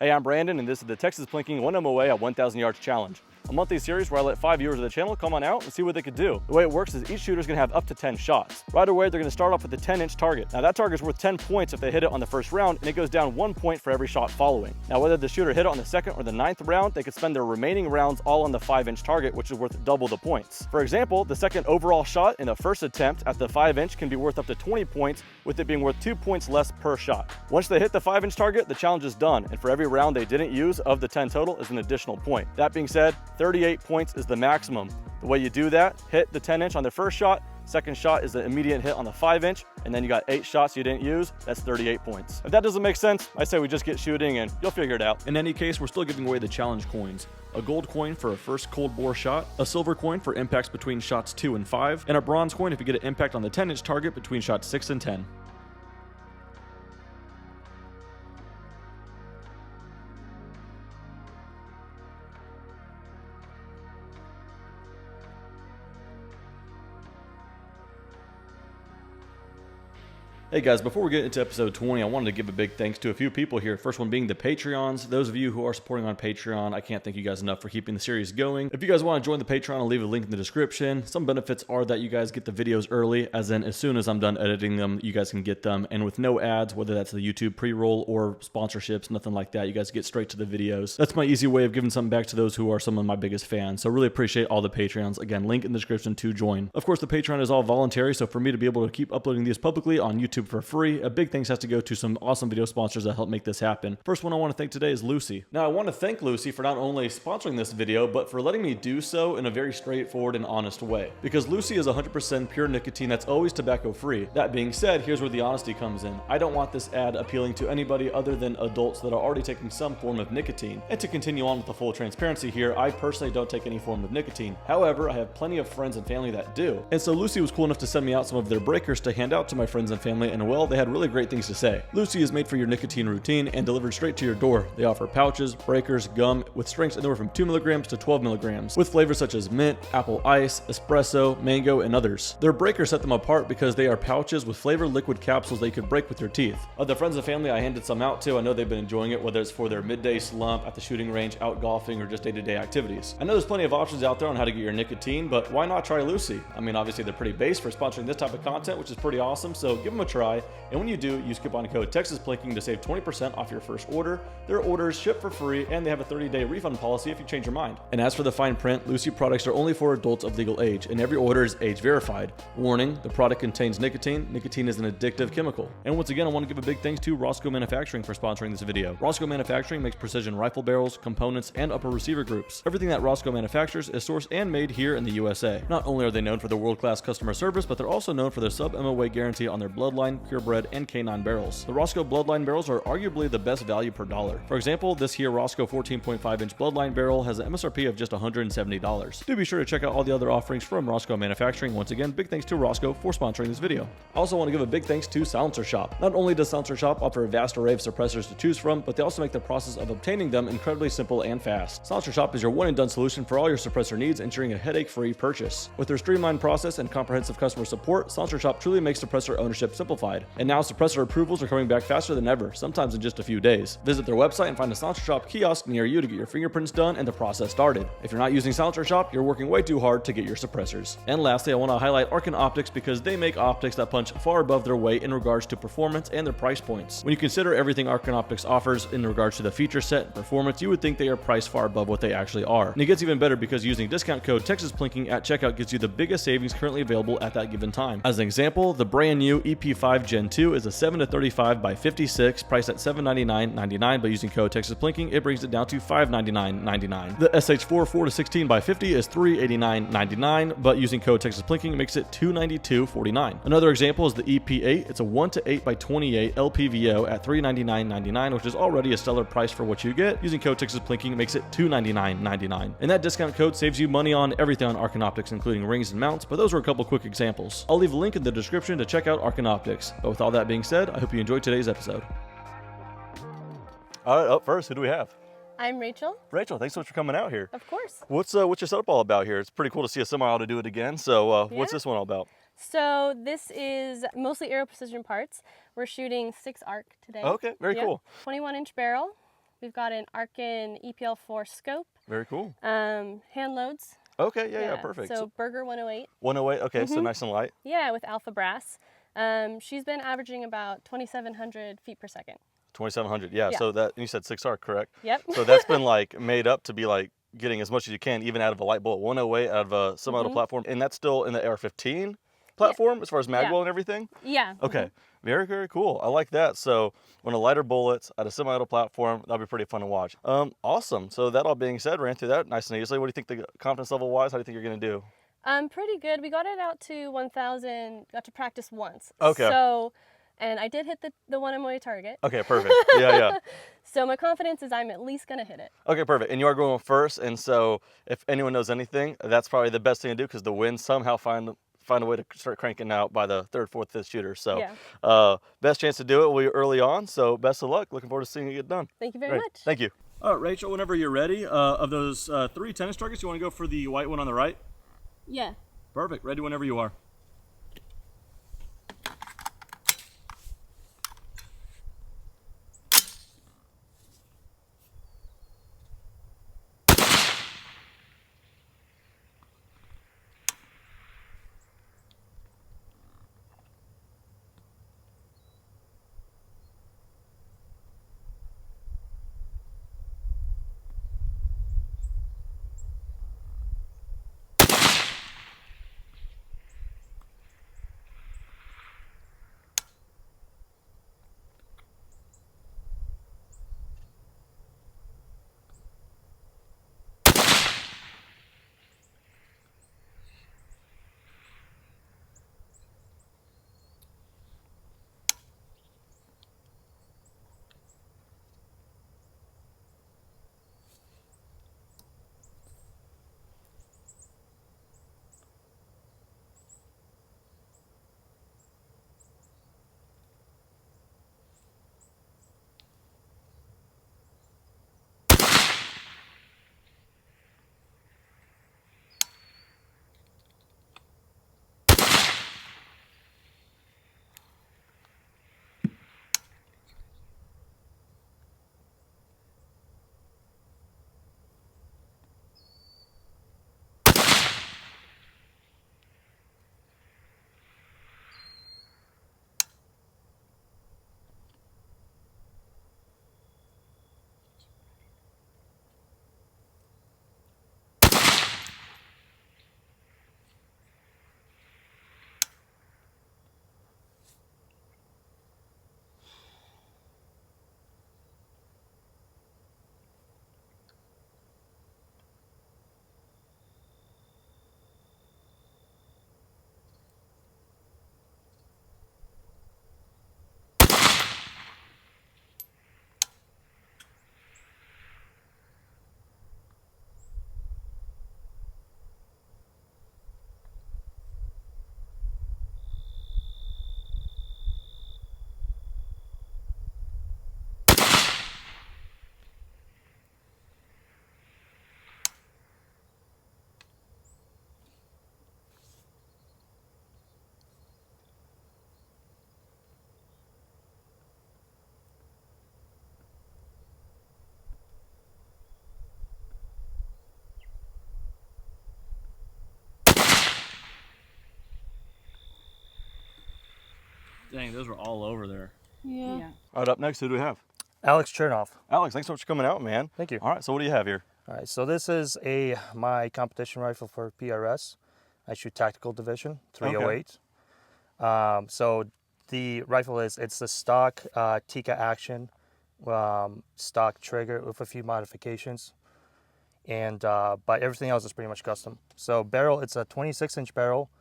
Hey, I'm Brandon, and this is the Texas Plinking 1 MOA at 1,000 yards challenge. A monthly series where I let 5 viewers of the channel come on out and see what they could do. The way it works is each shooter is going to have up to 10 shots. Right away, they're going to start off with a 10-inch target. Now that target is worth 10 points if they hit it on the first round, and it goes down 1 point for every shot following. Now whether the shooter hit it on the second or the 9th round, they could spend their remaining rounds all on the 5-inch target, which is worth double the points. For example, the second overall shot in the first attempt at the 5-inch can be worth up to 20 points, with it being worth 2 points less per shot. Once they hit the 5-inch target, the challenge is done, and for every round they didn't use of the 10 total is an additional point. That being said, 38 points is the maximum. The way you do that, hit the 10-inch on the first shot, second shot is the immediate hit on the 5-inch, and then you got 8 shots you didn't use, that's 38 points. If that doesn't make sense, I say we just get shooting and you'll figure it out. In any case, we're still giving away the challenge coins. A gold coin for a first cold bore shot, a silver coin for impacts between shots 2 and 5, and a bronze coin if you get an impact on the 10-inch target between shots 6 and 10. Hey guys, before we get into episode 20, I wanted to give a big thanks to a few people here. First one being the Patreons. Those of you who are supporting on Patreon, I can't thank you guys enough for keeping the series going. If you guys want to join the Patreon, I'll leave a link in the description. Some benefits are that you guys get the videos early, as in as soon as I'm done editing them, you guys can get them, and with no ads, whether that's the YouTube pre-roll or sponsorships, nothing like that. You guys get straight to the videos. That's my easy way of giving something back to those who are some of my biggest fans. So really appreciate all the Patreons. Again, link in the description to join. Of course, the Patreon is all voluntary, so for me to be able to keep uploading these publicly on YouTube for free, a big thanks has to go to some awesome video sponsors that help make this happen. First one I want to thank today is Lucy. Now I want to thank Lucy for not only sponsoring this video, but for letting me do so in a very straightforward and honest way. Because Lucy is 100% pure nicotine that's always tobacco free. That being said, here's where the honesty comes in. I don't want this ad appealing to anybody other than adults that are already taking some form of nicotine. And to continue on with the full transparency here, I personally don't take any form of nicotine. However, I have plenty of friends and family that do. And so Lucy was cool enough to send me out some of their breakers to hand out to my friends and family, and well, they had really great things to say. Lucy is made for your nicotine routine and delivered straight to your door. They offer pouches, breakers, gum with strengths anywhere from 2 milligrams to 12 milligrams, with flavors such as mint, apple ice, espresso, mango, and others. Their breakers set them apart because they are pouches with flavored liquid capsules that you could break with your teeth. Of the friends and family I handed some out to, I know they've been enjoying it, whether it's for their midday slump, at the shooting range, out golfing, or just day-to-day activities. I know there's plenty of options out there on how to get your nicotine, but why not try Lucy? I mean, obviously they're pretty base for sponsoring this type of content, which is pretty awesome, so give them a try. And when you do, use coupon code TexasPlinking to save 20% off your first order. Their orders ship for free, and they have a 30-day refund policy if you change your mind. And as for the fine print, Lucy products are only for adults of legal age, and every order is age verified. Warning, the product contains nicotine. Nicotine is an addictive chemical. And once again, I want to give a big thanks to Rocco Manufacturing for sponsoring this video. Rocco Manufacturing makes precision rifle barrels, components, and upper receiver groups. Everything that Rocco manufactures is sourced and made here in the USA. Not only are they known for their world-class customer service, but they're also known for their sub-MOA guarantee on their Bloodline, Purebred, and Canine barrels. The Rocco Bloodline barrels are arguably the best value per dollar. For example, this here Rocco 14.5-inch Bloodline barrel has an MSRP of just $170. Do be sure to check out all the other offerings from Rocco Manufacturing. Once again, big thanks to Rocco for sponsoring this video. I also want to give a big thanks to Silencer Shop. Not only does Silencer Shop offer a vast array of suppressors to choose from, but they also make the process of obtaining them incredibly simple and fast. Silencer Shop is your one-and-done solution for all your suppressor needs, ensuring a headache-free purchase. With their streamlined process and comprehensive customer support, Silencer Shop truly makes suppressor ownership simplified. And now suppressor approvals are coming back faster than ever, sometimes in just a few days. Visit their website and find a Silencer Shop kiosk near you to get your fingerprints done and the process started. If you're not using Silencer Shop, you're working way too hard to get your suppressors. And lastly, I want to highlight Arcan Optics because they make optics that punch far above their weight in regards to performance and their price points. When you consider everything Arcan Optics offers in regards to the feature set and performance, you would think they are priced far above what they actually are. And it gets even better because using discount code TexasPlinking at checkout gets you the biggest savings currently available at that given time. As an example, the brand new EP5 Gen 2 is a 7-35 by 56, priced at $799.99, but using code TexasPlinking, it brings it down to $599.99. The SH4 4-16 by 50 is $389.99, but using code TexasPlinking, it makes it $292.49. Another example is the EP8. It's a 1-8 by 28 LPVO at $399.99, which is already a stellar price for what you get. Using code TexasPlinking, it makes it $299.99. And that discount code saves you money on everything on Arcan Optics, including rings and mounts, but those are a couple quick examples. I'll leave a link in the description to check out Arcan Optics. But with all that being said, I hope you enjoyed today's episode. All right, up first, who do we have? I'm Rachel. Rachel, thanks so much for coming out here. Of course. What's your setup all about here? It's pretty cool to see a semi-auto do it again. So what's this one all about? So this is mostly Aero Precision parts. We're shooting 6 arc today. Okay, very cool. 21-inch barrel, We've got an Arkin EPL4 scope, Very cool. hand loads. Okay, yeah, perfect. So Burger 108. 108, okay, so nice and light. Yeah, with alpha brass. She's been averaging about 2,700 feet per second. 2,700, yeah. So that, you said 6R, correct? Yep. So that's been like made up to be like getting as much as you can, even out of a light bullet. 108 out of a semi-auto platform, and that's still in the AR-15 platform as far as magwell and everything? Yeah. Okay, very, very cool. I like that. So when a lighter bullets at a semi-auto platform, that'll be pretty fun to watch. Awesome. So that all being said, ran through that nice and easily. What do you think the confidence level wise? How do you think you're going to do? Pretty good. We got it out to 1,000, got to practice once. Okay. So, and I did hit the one MOA target. Okay, perfect. Yeah. So my confidence is I'm at least going to hit it. Okay, perfect. And you are going first, and so if anyone knows anything, that's probably the best thing to do because the wind somehow find a way to start cranking out by the third, fourth, fifth shooter. So best chance to do it will be early on. So best of luck. Looking forward to seeing it get done. Thank you very much. Thank you. All right, Rachel, whenever you're ready, of those 3 tennis targets, you want to go for the white one on the right? Yeah. Perfect. Ready whenever you are. Dang, those were all over there. Yeah. All right, up next, who do we have? Alex Chernoff. Alex, thanks so much for coming out, man. Thank you. All right, so what do you have here? All right, so this is my competition rifle for PRS. I shoot tactical division 308. So the rifle it's the stock Tika action, stock trigger with a few modifications, and but everything else is pretty much custom. So barrel, it's a 26-inch barrel,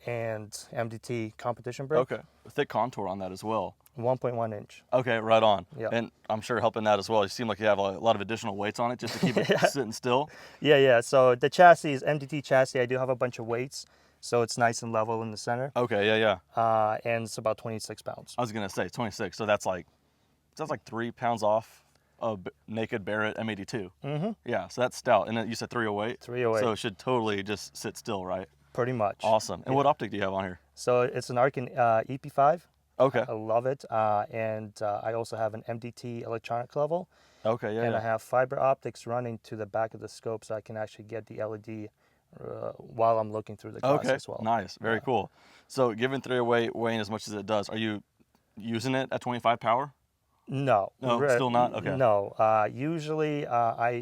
and MDT competition brick. Okay, a thick contour on that as well. 1.1 inch. Okay, right on. Yeah. And I'm sure helping that as well. You seem like you have a lot of additional weights on it just to keep it sitting still. Yeah. So the chassis is MDT chassis. I do have a bunch of weights, so it's nice and level in the center. Okay, yeah. And it's about 26 pounds. I was gonna say 26, so that's like 3 pounds off a naked Barrett M82. Mm-hmm. Yeah, so that's stout. And then you said 308. 308. So it should totally just sit still, right? Pretty much. Awesome. And what optic do you have on here? So it's an Arkin EP5. Okay. I love it. And I also have an MDT electronic level. Okay, yeah, And yeah. I have fiber optics running to the back of the scope so I can actually get the LED while I'm looking through the glass Okay, as well. nice, very cool. So given 308 weighing as much as it does, are you using it at 25 power? No, No, still not? Okay. No, usually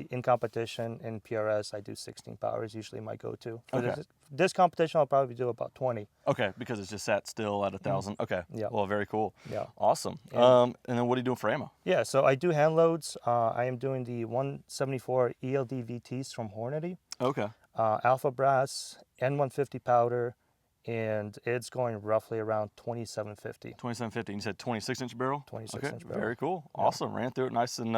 in competition in PRS I do 16 power is usually my go-to. For Okay. this competition I'll probably do about 20. Okay, because it's just sat still at 1,000. Okay. Yeah. Well, very cool. Yeah. Awesome. And- And then what are you doing for ammo? Yeah, so I do hand loads. I am doing the 174 ELD VTs from Hornady, Okay. Alpha Brass, N150 powder, and it's going roughly around 2750. 2750. You said 26-inch barrel? 26-inch barrel. Very cool. Awesome. Ran through it nice and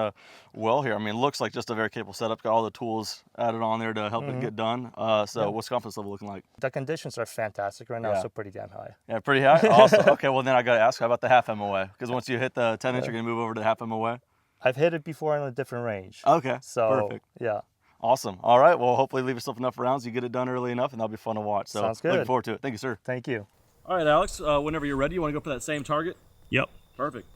well here. I mean, it looks like just a very capable setup. Got all the tools added on there to help it get done. So what's confidence level looking like? The conditions are fantastic right now, Yeah. so pretty damn high. Yeah, pretty high? Awesome. Okay, well then I got to ask, how about the half MOA? Because once you hit the 10-inch, you're going to move over to half MOA? I've hit it before in a different range. Okay, So, perfect. yeah. Awesome. All right, well, hopefully leave yourself enough rounds. You get it done early enough, and that'll be fun to watch. So Sounds good. Looking forward to it. Thank you, sir. Thank you. All right, Alex, whenever you're ready, you want to go for that same target? Yep. Perfect.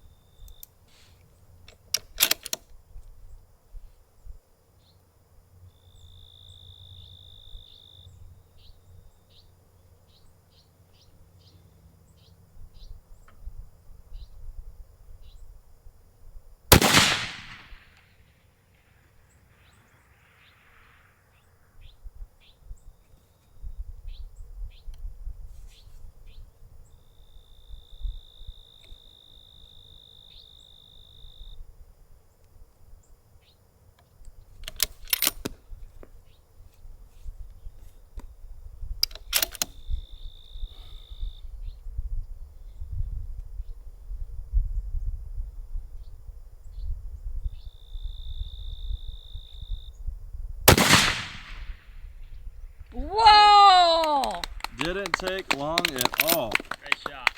Whoa! Didn't take long at all. Great shot.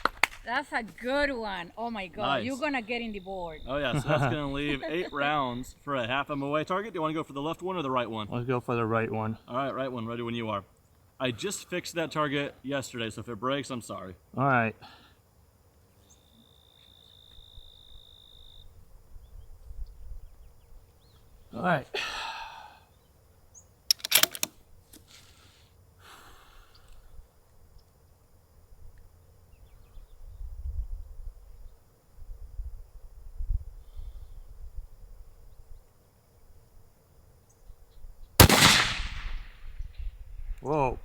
That's a good one. Oh my God. Nice. You're gonna get in the board. Oh, yeah, so that's going to leave 8 rounds for a half MOA target. Do you want to go for the left one or the right one? Let's go for the right one. All right, right one. Ready when you are. I just fixed that target yesterday, so if it breaks, I'm sorry. All right. All right. Whoa.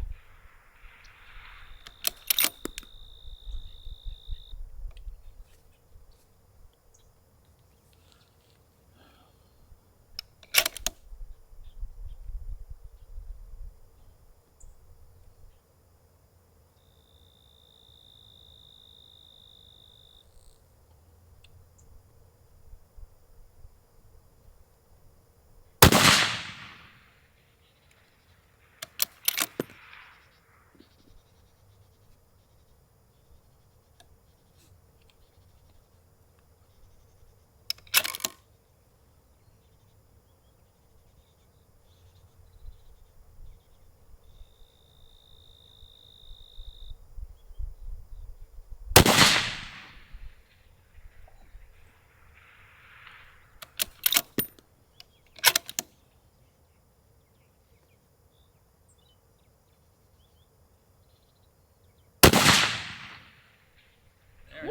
Woo!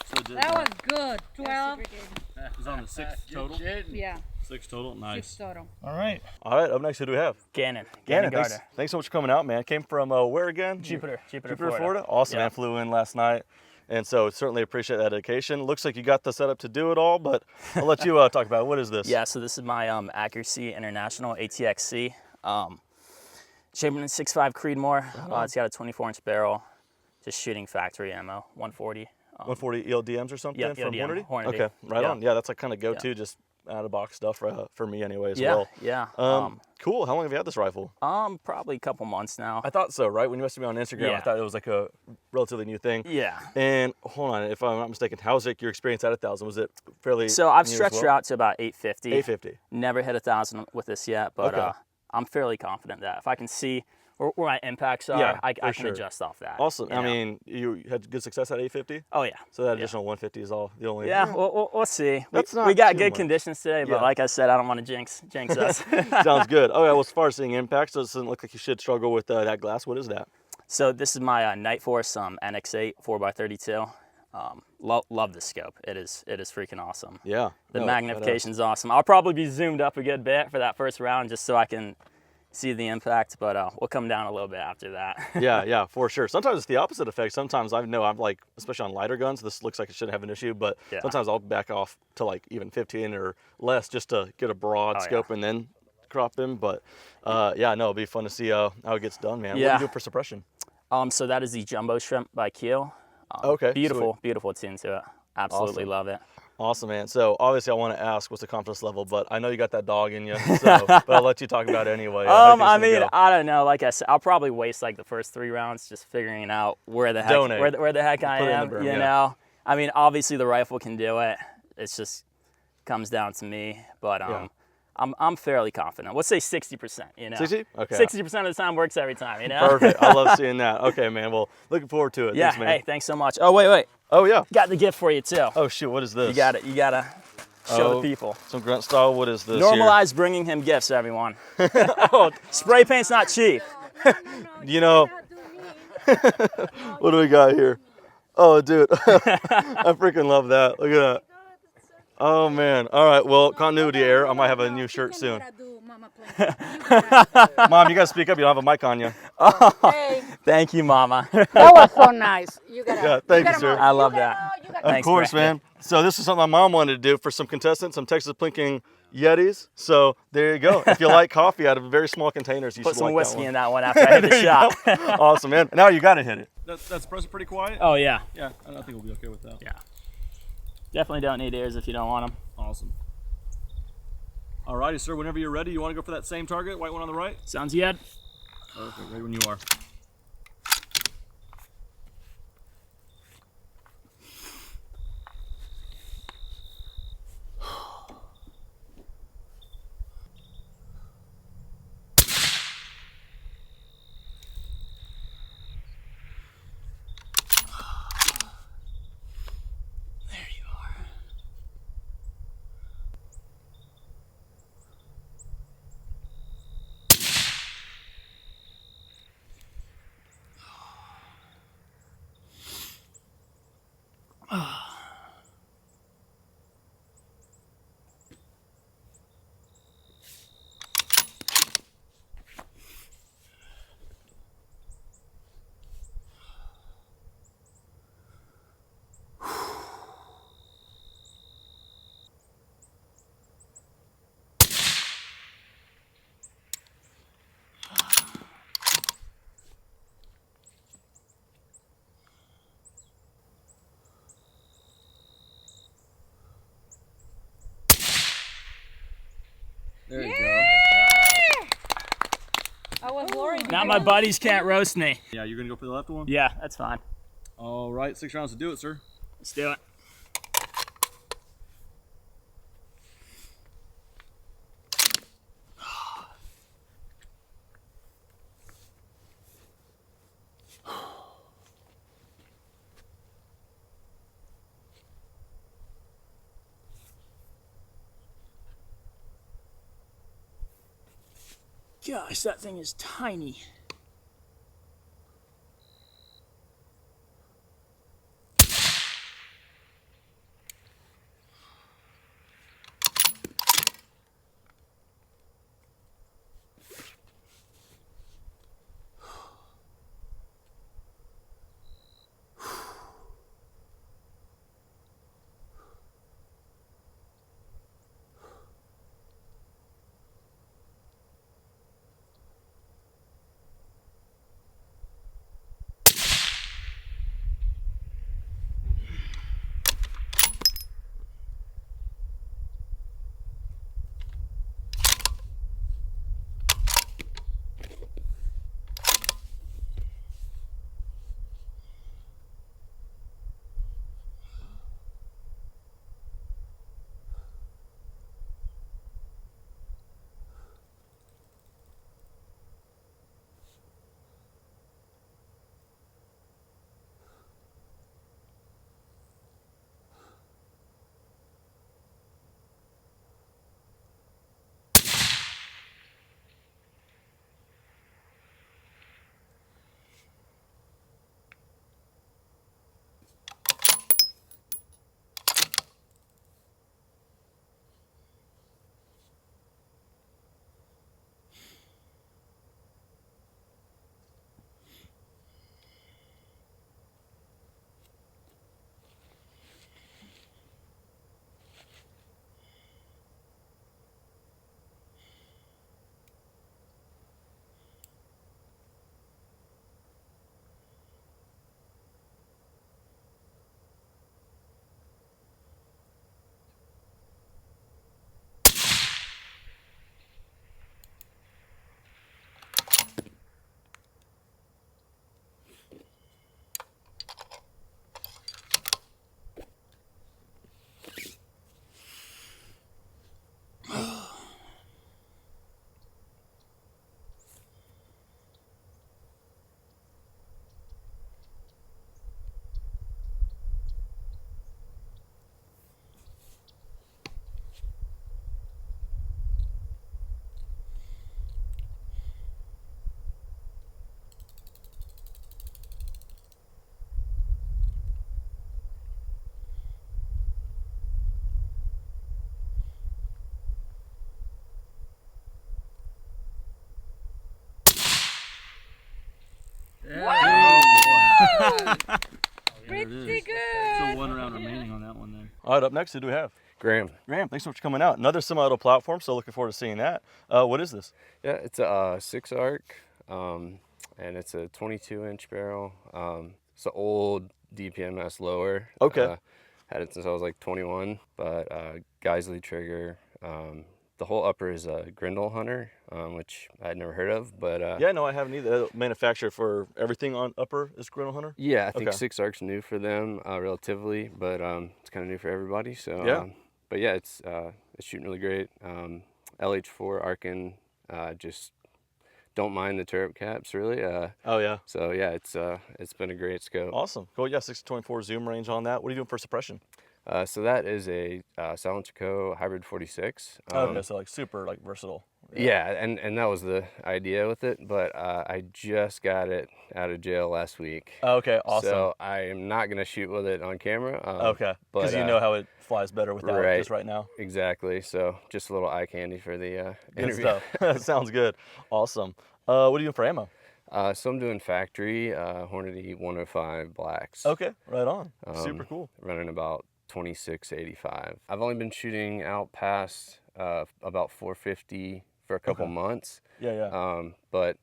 So That was good. 12. It's on the 6th total. Yeah, 6 total. Nice. 6 total. All right. All right, up next, who do we have? Gannon. Gannon, thanks, Garter. thanks so much for coming out, man. Came from where again? Jupiter, Florida. Awesome, Yeah. man. Flew in last night. And so certainly appreciate that dedication. Looks like you got the setup to do it all, but I'll let you talk about it. What is this? Yeah, so this is my Accuracy International ATXC. Chamberlain 6.5 Creedmoor. It's got a 24-inch barrel. Just shooting factory ammo, 140. 140 ELDMs or something Yeah, from ELDM, Hornady? Hornady. Okay, right Yeah. on. Yeah, that's like kind of go-to, just out-of-box stuff for me anyway as Yeah, well. yeah. Cool. How long have you had this rifle? Probably a couple months now. I thought so, right? When you messaged me on Instagram, I Yeah. thought it was like a relatively new thing. Yeah. And hold on, if I'm not mistaken, how's like your experience at 1,000? Was it fairly So I've new as stretched well? her out to about 850. 850. Never hit 1,000 with this yet, but Okay. I'm fairly confident that if I can see where my impacts are, Yeah, I for can sure. adjust off that. Awesome. you I know? mean, you had good success at 850? Oh yeah. So that additional 150 is all the only. Yeah, we'll see. That's we not got too good much. conditions today, but Yeah. like I said, I don't want to jinx us. Sounds good. Oh yeah. Well, as far as seeing impacts, so it doesn't look like you should struggle with that glass. What is that? So this is my Night Force NX8 4x32. Love the scope. It is freaking awesome. Yeah. The No, magnification's awesome. I'll probably be zoomed up a good bit for that first round just so I can see the impact, but we'll come down a little bit after that. Yeah, for sure. Sometimes it's the opposite effect. Sometimes I know I'm like, especially on lighter guns, this looks like it shouldn't have an issue, but Yeah. sometimes I'll back off to like even 15 or less just to get a broad Oh, scope and then crop them. But yeah, no, it'll be fun to see how it gets done, man. What do Yeah. you do for suppression? So that is the Jumbo Shrimp by Q. Okay, Beautiful tune to it. Absolutely Awesome. love it. Awesome, man. So obviously I want to ask what's the confidence level, but I know you got that dog in you, so but I'll let you talk about it anyway. How do you I think it's mean, gonna I don't know. Like I said, I'll probably waste like the first 3 rounds just figuring out where the heck Donate. where the heck I Put it in am. the berm, you yeah. know, I mean, obviously the rifle can do it. It's just comes down to me, but Yeah. I'm fairly confident. Let's say 60%. You know, 60? Okay. 60% of the time works every time. You know. Perfect. I love seeing that. Okay, man. Well, looking forward to it. Yeah. Thanks, man. Hey, thanks so much. Oh wait. Oh yeah. Got the gift for you too. Oh shoot, what is this? You got it. You gotta show the people. Some grunt style. What is this? Normalize bringing him gifts, everyone. Spray paint's not cheap. Here? You know, what do we got here? Oh, dude, I freaking love that. Look at that. Oh man. All right. Well, continuity error. I might have a new shirt soon. Mom, you gotta speak up. You don't have a mic on you. Hey, Thank you, Mama. that was so nice. You gotta, Yeah, thank you, sir. I love that. Of Thanks, course, Brandon. man. So this is something my mom wanted to do for some contestants, some Texas Plinking Yetis. So there you go. If you like coffee out of very small containers, you Put should some like whiskey that in that one after I hit the There you shot. go. Awesome, man. Now you gotta hit it. That's pretty quiet. Oh yeah. Yeah, I think we'll be okay with that. Yeah. Definitely don't need ears if you don't want them. Awesome. Alrighty, sir. Whenever you're ready, you want to go for that same target, white one on the right? Sounds good. Perfect. Ready when you are. There you are. There you go. I was worried. Now my buddies can't roast me. Yeah, you're gonna go for the left one? Yeah, that's fine. All right, 6 rounds to do it, sir. Let's do it. Gosh, that thing is tiny. All right, up next, who do we have? Graham. Graham, thanks so much for coming out. Another semi-auto platform, so looking forward to seeing that. What is this? Yeah, it's a 6-arc, and it's a 22-inch barrel. It's an old DPMS lower. Okay. Had it since I was like 21, but Geisley trigger. The whole upper is a Grindle Hunter, which I'd never heard of, but Yeah, no, I haven't either. Manufacturer for everything on upper is Grinnell Hunter? yeah, I think Okay. 6-arc's new for them, relatively, but it's kind of new for everybody. So Yeah. But yeah, it's shooting really great. LH4 Arkin, just don't mind the turret caps really. Oh, yeah. So yeah, it's been a great scope. Awesome. Cool. Yeah, 6-24 zoom range on that. What are you doing for suppression? So that is a Silencer Co. Hybrid 46. Okay, so like super like versatile. Yeah, and that was the idea with it, but I just got it out of jail last week. Okay, awesome. So I am not going to shoot with it on camera. Okay, because you know how it flies better without right. just right now. Exactly. So just a little eye candy for the Good interview. stuff. Sounds good. Awesome. What are you doing for ammo? So I'm doing factory Hornady 105 blacks. Okay, right on. Super cool. Running about 2685. I've only been shooting out past about 450 for a couple months. Yeah, yeah. But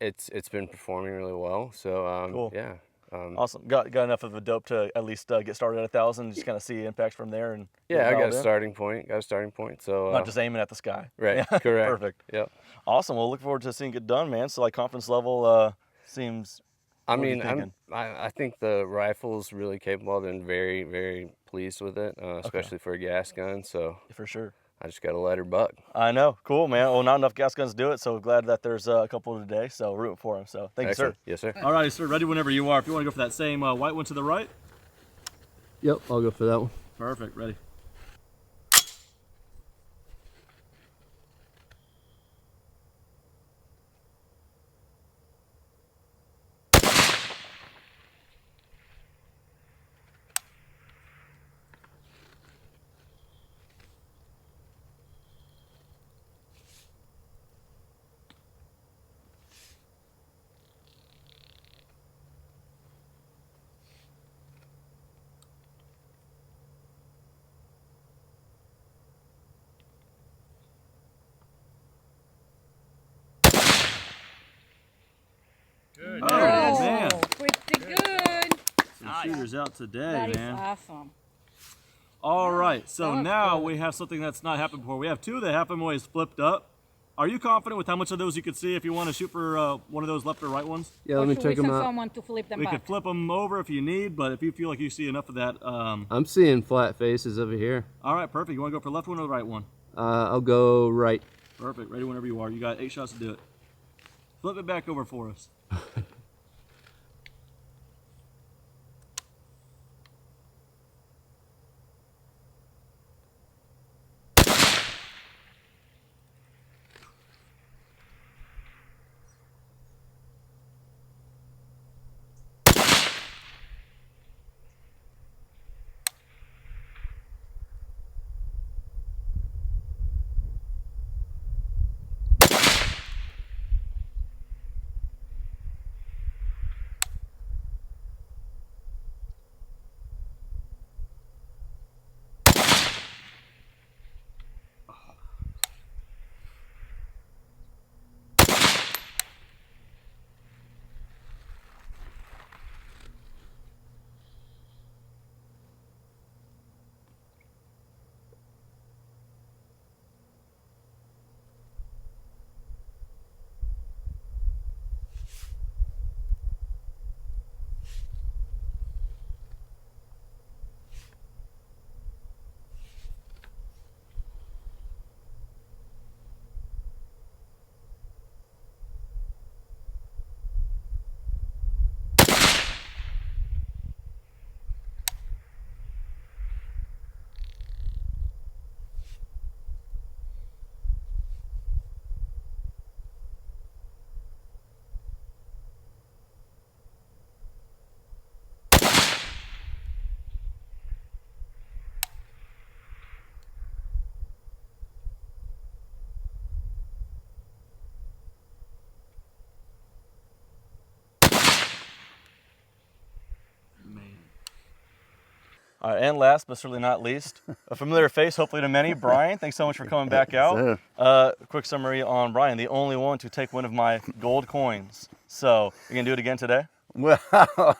it's been performing really well. So Cool. yeah. Awesome. Got enough of a dope to at least get started at 1,000. Just kind of see impacts from there and Yeah, I got dialed a in. starting point. So Not just aiming at the sky. right. Yeah, Correct. Perfect. Yep. Awesome. Well, look forward to seeing it done, man. So like confidence level seems. I What are you mean, thinking? I think the rifle's really capable. I've been very, very pleased with it, especially for a gas gun. So For sure. I just got to let her buck. I know. Cool, man. Well, not enough gas guns do it, so glad that there's a couple today. So rooting for him. So thank Excellent. you, Yes, sir. sir. All right, sir. Ready whenever you are. If you want to go for that same white one to the right. Yep, I'll go for that one. Perfect. Ready. Good. Oh, man. Pretty good. Some shooters out today, That is man. awesome. All right, so That's now good. we have something that's not happened before. We have two that have MOAs flipped up. Are you confident with how much of those you could see if you want to shoot for one of those left or right ones? Yeah, Or let me should check we them send out. someone to flip them We back? could flip them over if you need, but if you feel like you see enough of that, I'm seeing flat faces over here. all right, perfect. You want to go for the left one or the right one? I'll go right. Perfect. Ready whenever you are. You got 8 shots to do it. Flip it back over for us. All right, and last but certainly not least, a familiar face, hopefully to many, Brian. Thanks so much for coming back out. Quick summary on Brian, the only one to take one of my gold coins. So, you gonna do it again today? Well,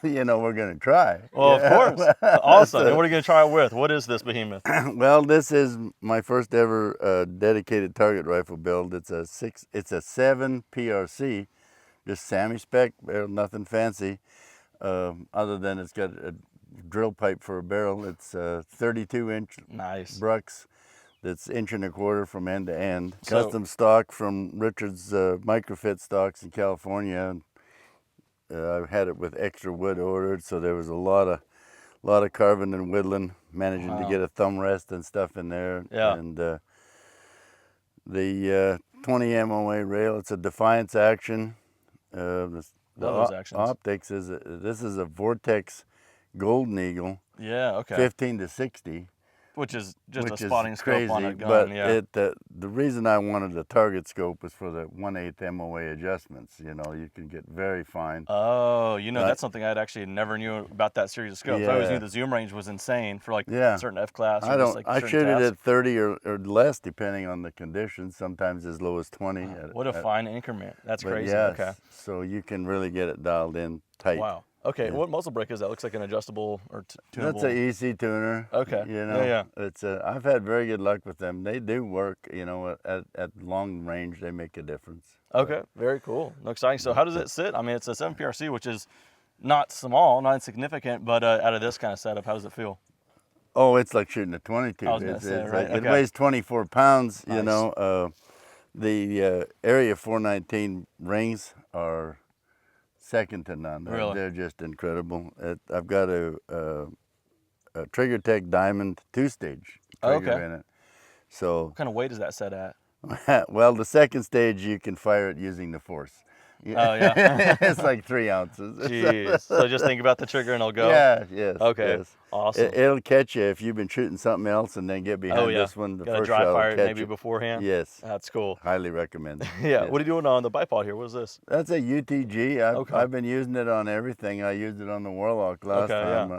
you know, we're going to try. Well, of course. Awesome. And what are you going to try it with? What is this behemoth? Well, this is my first ever dedicated target rifle build. It's a 7 PRC, just Sammy spec, nothing fancy, other than it's got a drill pipe for a barrel. It's 32-inch nice Brux. That's 1.25 inches from end to end. Custom stock from Richard's Microfit stocks in California. I had it with extra wood ordered, so there was a lot of carving and whittling, managing to get a thumb rest and stuff in there. Yeah. And the 20 MOA rail, it's a Defiance action. The optics is this is a Vortex Golden Eagle. Yeah. Okay. 15 to 60. Which is just a spotting scope crazy, on a gun, but yeah. The reason I wanted a target scope was for the 1/8 MOA adjustments. You know, you can get very fine. Oh, you know, that's something I'd actually never knew about that series of scopes. Yeah. I always knew the zoom range was insane for like certain F class. Or I shoot it at 30 or less depending on the conditions. Sometimes as low as 20. What a fine increment! That's crazy. Yes, okay. So you can really get it dialed in tight. Wow. Okay, what muzzle brake is that? Looks like an adjustable or tunable. That's an EC tuner. Okay. You know, yeah. It's I've had very good luck with them. They do work. You know, at long range, they make a difference. Okay, very cool. Exciting. So how does it sit? I mean, it's a 7 PRC, which is not small, not insignificant, but out of this kind of setup, how does it feel? Oh, it's like shooting a 22. I was gonna say, right? It weighs 24 pounds. Nice. You know, the Area 419 rings are second to none. Really? They're just incredible. I've got a Trigger Tech Diamond 2-stage trigger in it. So what kind of weight is that set at? Well, the second stage you can fire it using the force. Oh yeah, it's like 3 ounces. Jeez. So just think about the trigger and it'll go. Yeah. Yes. Okay. Yes. Awesome. It'll catch you if you've been shooting something else and then get behind this one. The Gotta first dry shot fire will it catch maybe you. beforehand. Yes. That's cool. Highly recommend it. Yeah. What are you doing on the bipod here? What is this? That's a UTG. I've been using it on everything. I used it on the Warlock last time.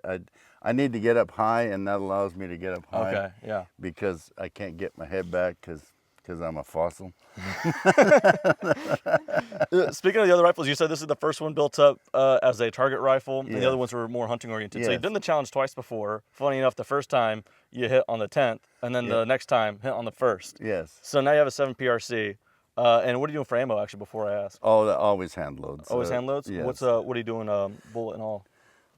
Yeah. I need to get up high, and that allows me to get up high. Okay. Yeah. Because I can't get my head back because I'm a fossil. Speaking of the other rifles, you said this is the first one built up as a target rifle, and the other ones were more hunting oriented. So you've done the challenge twice before. Funny enough, the first time you hit on the 10th, and then the next time hit on the 1st. Yes. So now you have a 7 PRC. And what are you doing for ammo, actually, before I ask? Oh, always hand loads. Always hand loads? Yes. What are you doing, bullet and all?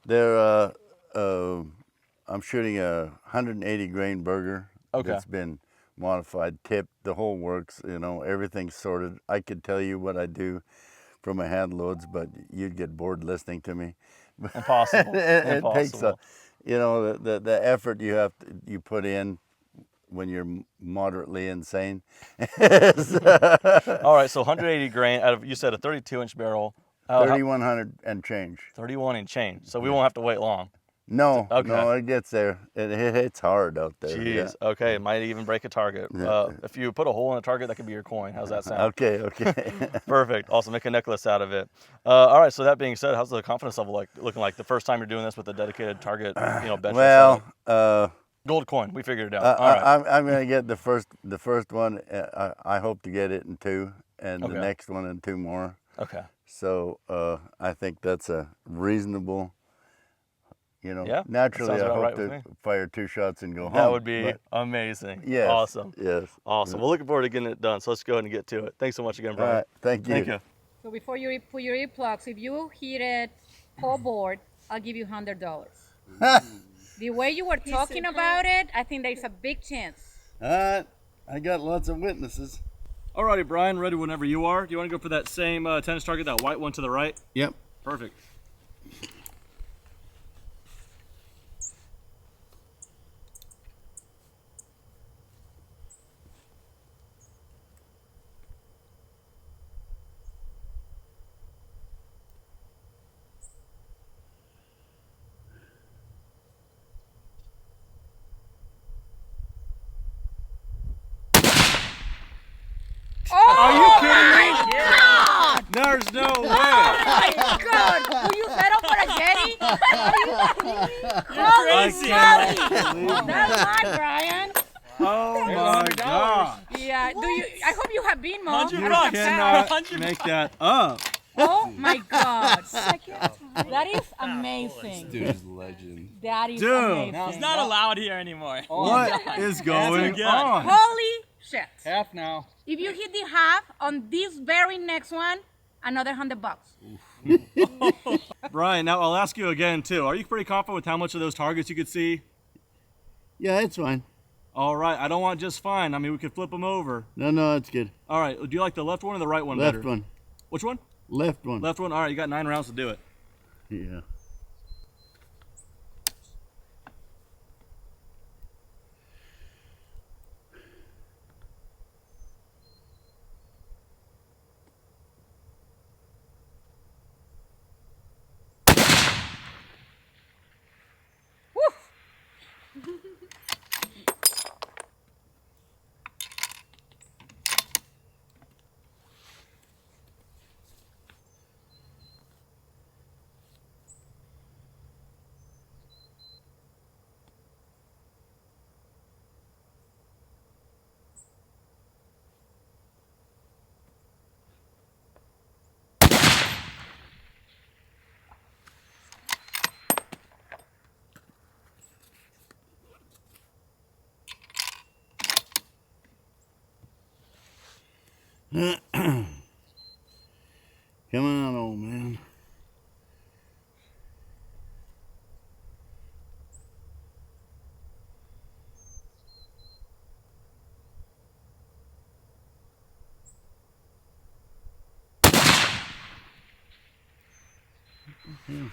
They're, I'm shooting a 180 grain burger. Okay. That's been modified, tipped, the whole works, you know, everything's sorted. I could tell you what I do for my hand loads, but you'd get bored listening to me. Impossible. It takes you know, the effort you put in when you're moderately insane. All right, so 180 grain out of, you said a 32-inch barrel. 3,100 and change. 31 and change. So we won't have to wait long. No, no, it gets there. It hits hard out there. Jeez. Yeah. Okay, it might even break a target. If you put a hole in a target, that could be your coin. How's that sound? Okay. Perfect. Also, make a necklace out of it. All right. So that being said, how's the confidence level looking like the first time you're doing this with a dedicated target? Bench. Well, gold coin. We figured it out. All right. I'm gonna get the first one. I hope to get it in 2, and the next one in 2 more. Okay. So I think that's a reasonable. You know, yeah, naturally I hope to fire 2 shots and go home. That would be amazing. Yes. Awesome. Yes. Awesome. Well, looking forward to getting it done. So let's go ahead and get to it. Thanks so much again, Brian. All right. Thank you. Thank you. So before you put your earplugs, if you hit it full board, I'll give you $100. The way you were talking about it, I think there's a big chance. All right. I got lots of witnesses. Alrighty, Brian, ready whenever you are. Do you want to go for that same tennis target, that white one to the right? Yep. Perfect. Are you kidding me? God! There's no way. Oh my God! Will you settle for a Jetty? Holy crazy. moly! That's not Brian. Oh my God. Yeah. Do you? I hope you have been, Mo. $100. I Cannot 100 make that up. Oh my God. That is amazing. Dude's a legend. That is Dude. amazing. It's not allowed here anymore. What is going on? Holy shit. Half now. If you hit the half on this very next one, another $100. Brian, now I'll ask you again too. Are you pretty confident with how much of those targets you could see? Yeah, it's fine. All right, I don't want just fine. I mean, we could flip them over. No, it's good. All right, do you like the left one or the right one Left better? one. Which one? Left one. Left one. All right, you got 9 rounds to do it. Yeah. Coming on, old man. Yeah.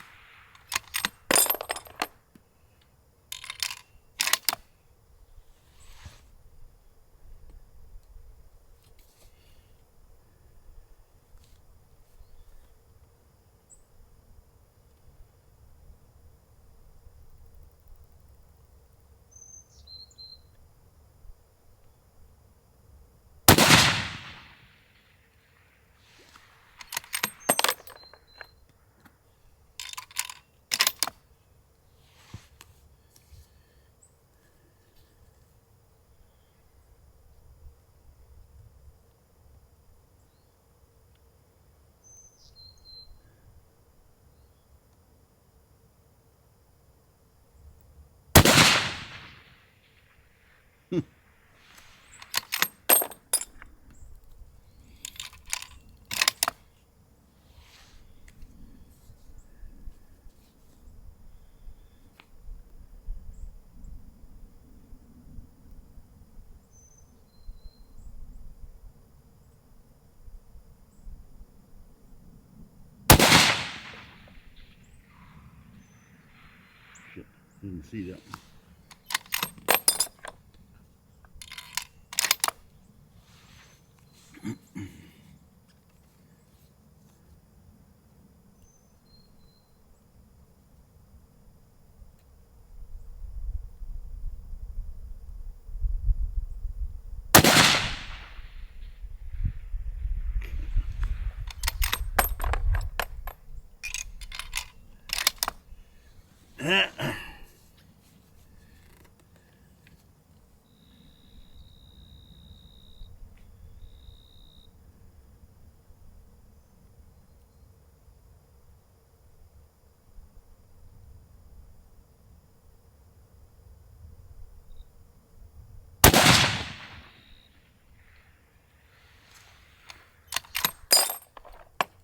Shit, didn't see that one.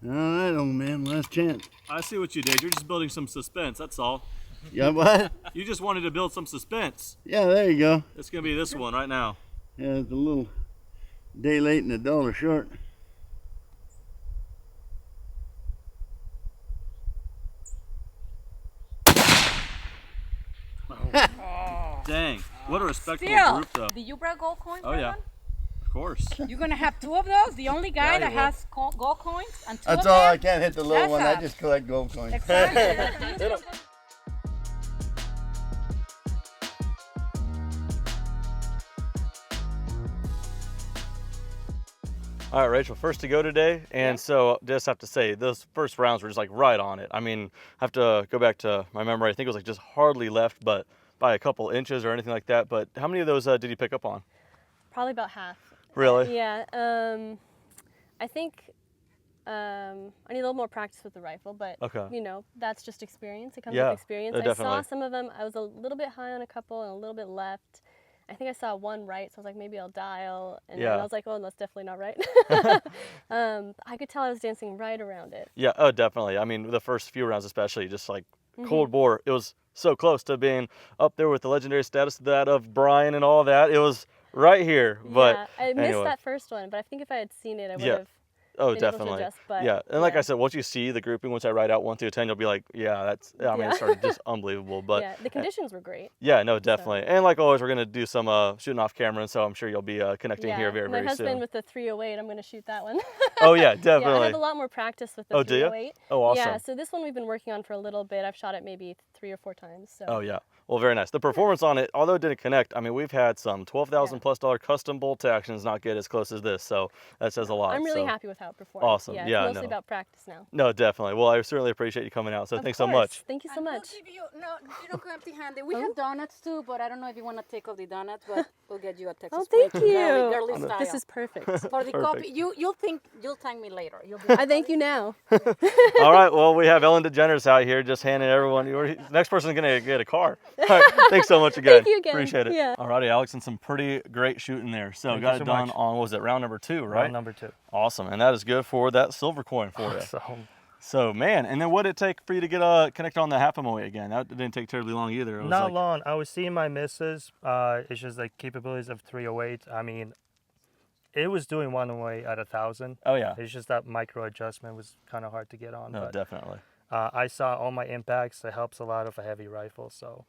All right, old man, last chance. I see what you did. You're just building some suspense, that's all. Yeah, what? You just wanted to build some suspense. Yeah, there you go. It's going to be this one right now. Yeah, it's a little day late and $1 short. Dang. What a respectable Still, group, though. did you bring gold coins? Oh, yeah. Brandon? Of course. You're gonna have 2 of those. The only guy Yeah, that he will. has gold coins and 2 That's of all. them. I can't hit the little one. I That's just collect gold coins. Exactly. All right, Rachel, first to go today, and so just have to say, those first rounds were just like right on it. I mean, I have to go back to my memory. I think it was like just hardly left, but by a couple inches or anything like that. But how many of those did you pick up on? Probably about half. Really? Yeah. I think I need a little more practice with the rifle, but you know, that's just experience. It comes with experience. I saw some of them. I was a little bit high on a couple and a little bit left. I think I saw one right, so I was like, maybe I'll dial. And then I was like, oh, that's definitely not right. I could tell I was dancing right around it. Yeah, oh, definitely. I mean, the first few rounds especially, just like cold bore, it was so close to being up there with the legendary status that of Brian and all that. It was right here. But I missed that first one, but I think if I had seen it, I would have. Oh, been definitely. Able to adjust, but, yeah, and like I said, once you see the grouping, once I write out 1 through 10, you'll be like, yeah, that's. I mean, it started just unbelievable. But yeah, the conditions were great. Yeah, no, definitely. So. And like always, we're gonna do some shooting off camera, and so I'm sure you'll be connecting here very, very soon. My husband with the 308, I'm gonna shoot that one. Oh yeah, definitely. Yeah, I have a lot more practice with the 308. Do you? Oh, awesome. Yeah, so this one we've been working on for a little bit. I've shot it maybe 3 or 4 times. So. Oh yeah. Well, very nice. The performance on it, although it didn't connect, I mean, we've had some $12,000+ custom bolt actions not get as close as this, so that says a lot. I'm really happy with how it performed. Awesome. Yeah, it's mostly about practice now. No, definitely. Well, I certainly appreciate you coming out, so thanks so much. Thank you so much. We'll give you, no, you don't go empty-handed. We have donuts too, but I don't know if you want to take off the donuts, but we'll get you a Texas. Oh, thank you. Girly style. This is perfect. For the coffee, you'll thank me later. I thank you now. All right. Well, we have Ellen DeGeneres out here just handing everyone. The next person's gonna get a car. All right, thanks so much again. Thank you again. Appreciate it. Yeah. All righty, Alex, and some pretty great shooting there. So got it done on, what was it, round number 2, right? Round number 2. Awesome, and that is good for that silver coin for you. So man, and then what did it take for you to get connected on the half MOA again? That didn't take terribly long either. Not long. I was seeing my misses. It's just like capabilities of 308. I mean, it was doing 108 at 1,000. Oh yeah. It's just that micro adjustment was kind of hard to get on. No, but, definitely. I saw all my impacts. It helps a lot of a heavy rifle. So,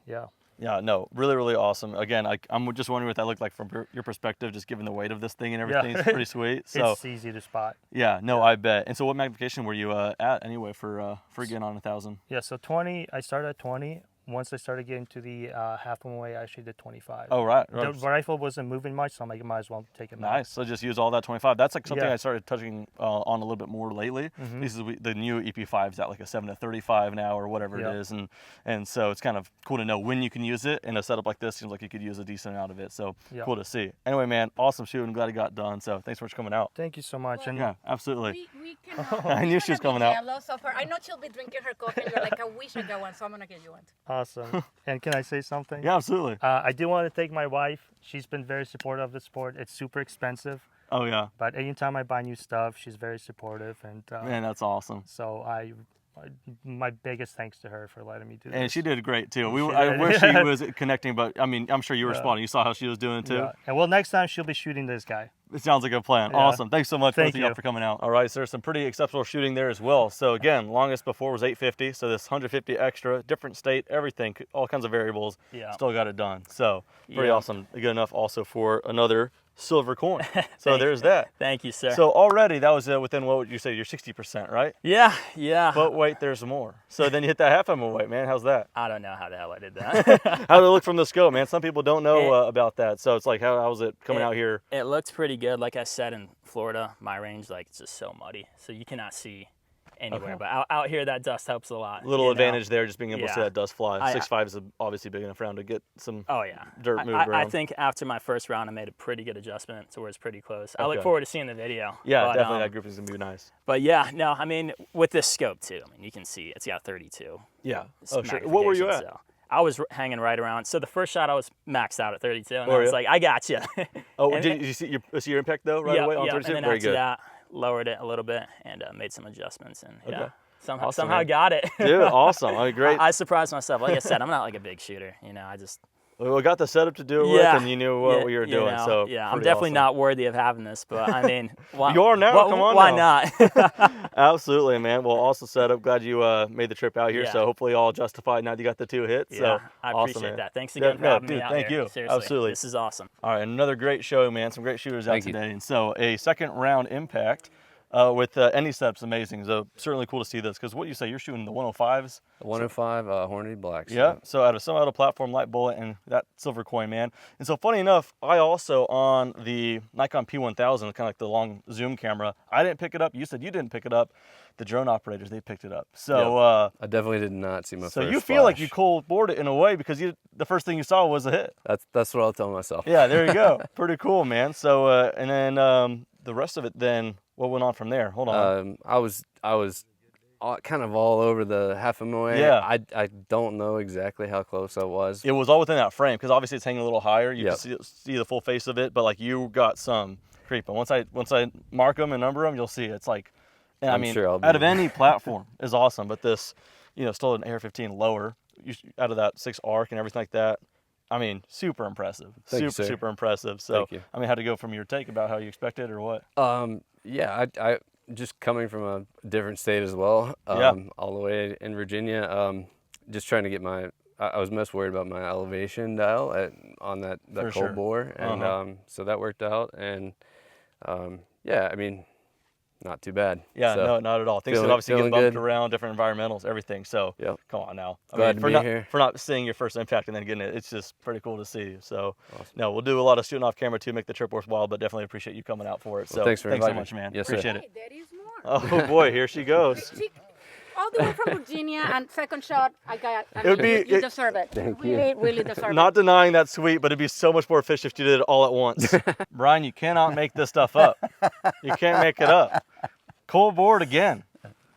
yeah. Yeah, no, really, really awesome. Again, I'm just wondering what that looked like from your perspective, just given the weight of this thing and everything. It's pretty sweet. So it's easy to spot. Yeah, no, I bet. And so what magnification were you at anyway for getting on 1,000? Yeah, so 20, I started at 20. Once I started getting to the half MOA, I actually did 25. Oh, right. The rifle wasn't moving much, so I'm like, I might as well take it back. Nice. So just use all that 25. That's like something I started touching on a little bit more lately. This is the new EP5 is at like a 7 to 35 now or whatever it is, and so it's kind of cool to know when you can use it. In a setup like this, seems like you could use a decent amount of it. So cool to see. Anyway, man, awesome shooting. Glad it got done. So thanks so much for coming out. Thank you so much. And yeah, absolutely. We can, I knew she was coming out. I know she'll be drinking her coffee. And you're like, I wish I got one, so I'm gonna get you one. Awesome. And can I say something? Yeah, absolutely. I do want to thank my wife. She's been very supportive of the sport. It's super expensive. Oh yeah. But anytime I buy new stuff, she's very supportive. And man, that's awesome. So my biggest thanks to her for letting me do this. And she did great too. I wish she was connecting, but I mean, I'm sure you were responding. You saw how she was doing too. Yeah. And well, next time she'll be shooting this guy. It sounds like a plan. Yeah. Awesome. Thanks so much both of you for coming out. All right, so there's some pretty exceptional shooting there as well. So again, longest before was 850. So this 150 extra, different state, everything, all kinds of variables. Yeah. Still got it done. So pretty awesome. Good enough also for another silver coin. So there's that. Thank you, sir. So already that was within, what would you say, your 60%, right? Yeah, yeah. But wait, there's more. So then you hit that half MOA weight, man. How's that? I don't know how the hell I did that. How did it look from the scope, man? Some people don't know about that. So it's like, how was it coming out here? It looked pretty good. Like I said, in Florida, my range, like, it's just so muddy. So you cannot see anywhere. But out here, that dust helps a lot. Little advantage there, just being able to see that dust fly. 6.5 is obviously big enough round to get some dirt moved around. I think after my first round, I made a pretty good adjustment to where it's pretty close. I look forward to seeing the video. Yeah, but, definitely that grouping's going to be nice. But yeah, no, I mean, with this scope too, I mean, you can see it's got 32. Yeah. Oh, sure. What were you at? So I was hanging right around. So the first shot, I was maxed out at 32, and I was like, I got you. Oh, did you see your impact though right away on 32? And then after that, lowered it a little bit and made some adjustments, and somehow got it. Dude, awesome. I mean, great. I surprised myself. Like I said, I'm not like a big shooter. You know, I just. Well, we got the setup to do it with, and you knew what you were doing. So I'm definitely not worthy of having this, but I mean, you are now. Come on, why not? Absolutely, man. Well, also set up. Glad you made the trip out here. So hopefully all justified now that you got the 2 hits. So I appreciate that. Thanks again for having me out thank here. you. Seriously, absolutely. This is awesome. All right, another great show, man. Some great shooters out today, and so a second round impact. with any setup's amazing. So certainly cool to see this, because what you say, you're shooting the 105s? The 105 Hornady Blacks. Yeah, so out of some auto platform, light bullet, and that silver coin, man. And so funny enough, I also, on the Nikon P1000, kind of like the long zoom camera, I didn't pick it up. You said you didn't pick it up. The drone operators, they picked it up. So I definitely did not see my first So you flash. feel like you cold bored it in a way, because the first thing you saw was a hit. That's what I'll tell myself. Yeah, there you go. Pretty cool, man. So and then the rest of it, then what went on from there? Hold on. I was kind of all over the half MOA. Yeah. I don't know exactly how close I was. It was all within that frame, because obviously it's hanging a little higher. You can see the full face of it, but like you got some creeping. Once I mark them and number them, you'll see it's like, I mean, sure out of any platform is awesome, but this, still an AR-15 lower, out of that 6 arc and everything like that. I mean, super impressive. Thank you, sir. Super impressive. So, Thank you. I mean, how'd it go from your take about how you expected, or what? Yeah, I just coming from a different state as well, all the way in Virginia, just trying to get I was most worried about my elevation dial on that cold bore, and so that worked out, and yeah, I mean, not too bad. Yeah, so, no, not at all. Things that obviously get bumped good. around, different environmentals, everything. So come on now. Glad to be here. For not seeing your first impact and then getting it, it's just pretty cool to see. So no, we'll do a lot of shooting off camera to make the trip worthwhile, but definitely appreciate you coming out for it. So thanks so much, man. Yes, appreciate sir. it. There is more. Oh boy, here she goes. All the way from Virginia, and second shot, you deserve it. Thank you. you. Really deserve it. Not denying that's sweet, but it'd be so much more efficient if you did it all at once. Brian, you cannot make this stuff up. You can't make it up. Cold board again.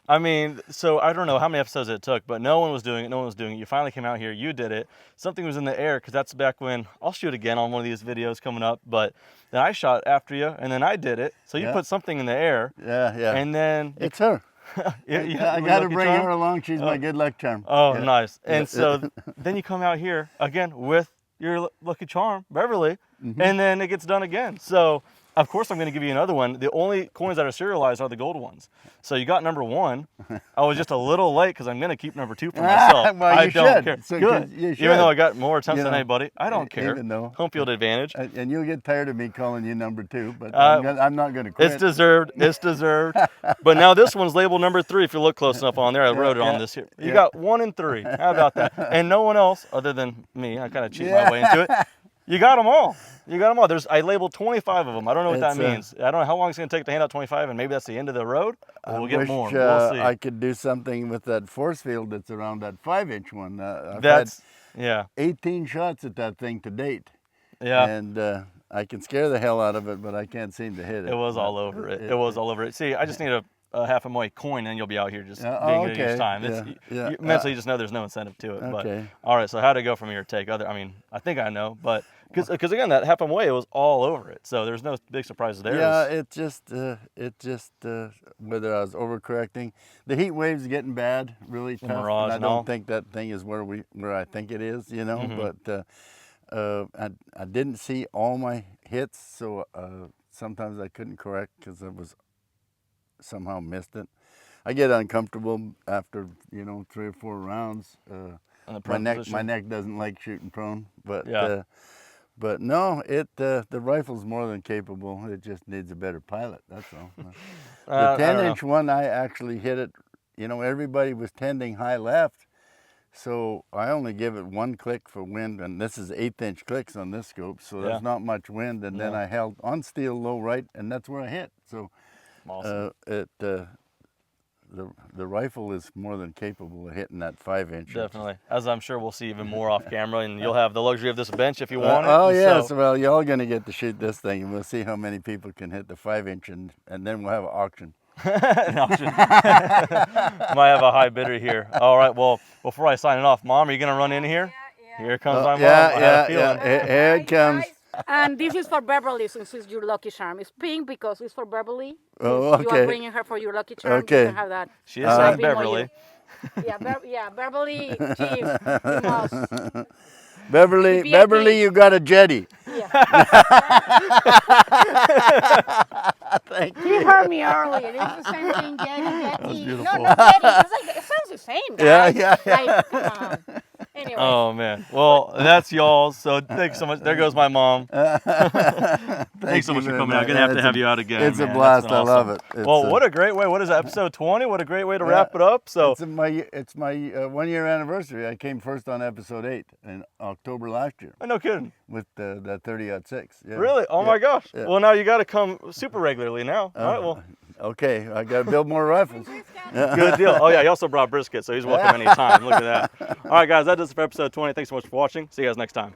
I mean, so I don't know how many episodes it took, but no one was doing it. You finally came out here, you did it. Something was in the air, because that's back when, I'll shoot again on one of these videos coming up, but then I shot after you, and then I did it. So you put something in the air. Yeah. And then... It's her. I got to bring her along. She's my good luck charm. Oh, nice. And so then you come out here again with your lucky charm, Beverly, and then it gets done again. So, of course, I'm going to give you another one. The only coins that are serialized are the gold ones. So you got number 1. I was just a little late, because I'm going to keep number 2 for myself. Well, I don't care. So good. You should. Even though I got more attempts than anybody, I don't care. Even though. Home field advantage. And you'll get tired of me calling you number 2, but I'm not going to quit. It's deserved. It's deserved. But now this one's labeled number 3. If you look close enough on there, I wrote it on this here. You got 1 and 3. How about that? And no one else other than me. I kind of cheat my way into it. You got them all. You got them all. I labeled 25 of them. I don't know what that means. I don't know how long it's going to take to hand out 25, and maybe that's the end of the road. Or we'll get more. We'll see. I could do something with that force field that's around that 5-inch one. I've had 18 shots at that thing to date. Yeah. And I can scare the hell out of it, but I can't seem to hit it. It was all over it. It was all over it. See, I just need a half MOA coin, and you'll be out here just being good each time. You mentally just know there's no incentive to it. Okay. But all right, so how'd it go from your take? I think I know, but because again, that half MOA was all over it, so there's no big surprises there. Yeah, it just whether I was overcorrecting. The heat wave's getting bad, really tough. Mirage and I don't think that thing is where I think it is, But I didn't see all my hits, so sometimes I couldn't correct because I was somehow missed it. I get uncomfortable after 3 or 4 rounds. My neck doesn't like shooting prone, but but no, the rifle's more than capable. It just needs a better pilot. That's all. The 10-inch one, I actually hit it. Everybody was tending high left, so I only give it 1 click for wind, and this is 1/8-inch clicks on this scope, so there's not much wind. And then I held on steel low right, and that's where I hit. So awesome. The rifle is more than capable of hitting that 5-inch. Definitely, as I'm sure we'll see even more off camera, and you'll have the luxury of this bench if you want it. Oh yes, well y'all gonna get to shoot this thing, and we'll see how many people can hit the 5-inch, and then we'll have an auction. An auction. Might have a high bidder here. All right, well, before I sign it off, Mom, are you gonna run in here? Yeah. Here comes my mom. Yeah. Here it comes. And this is for Beverly, since it's your lucky charm. It's pink because it's for Beverly. Oh, okay. You are bringing her for your lucky charm. Okay. You can have that. She is saying Beverly. Beverly, Chief, you must. Beverly, you got a jetty. Yeah. Thank you. You heard me earlier. It's the same thing, jetty. Beautiful. No, jetty. It sounds the same, guys. Yeah. Like, come on. Anyway. Oh man. Well, that's y'all's. So thanks so much. There goes my mom. Thanks so much for coming out. Gonna have you out again. It's man. a blast. Awesome. I love it. Well, what a great way. What is it, episode 20? What a great way to wrap it up. So it's my 1 year anniversary. I came first on episode 8 in October last year. No kidding. With that 30-06. Yeah. Really? Oh my gosh. Yeah. Well, now you got to come super regularly now. All right. Well. Okay, I got to build more rifles. Good deal. Oh yeah, he also brought brisket, so he's welcome anytime. Look at that. All right, guys, that does it for episode 20. Thanks so much for watching. See you guys next time.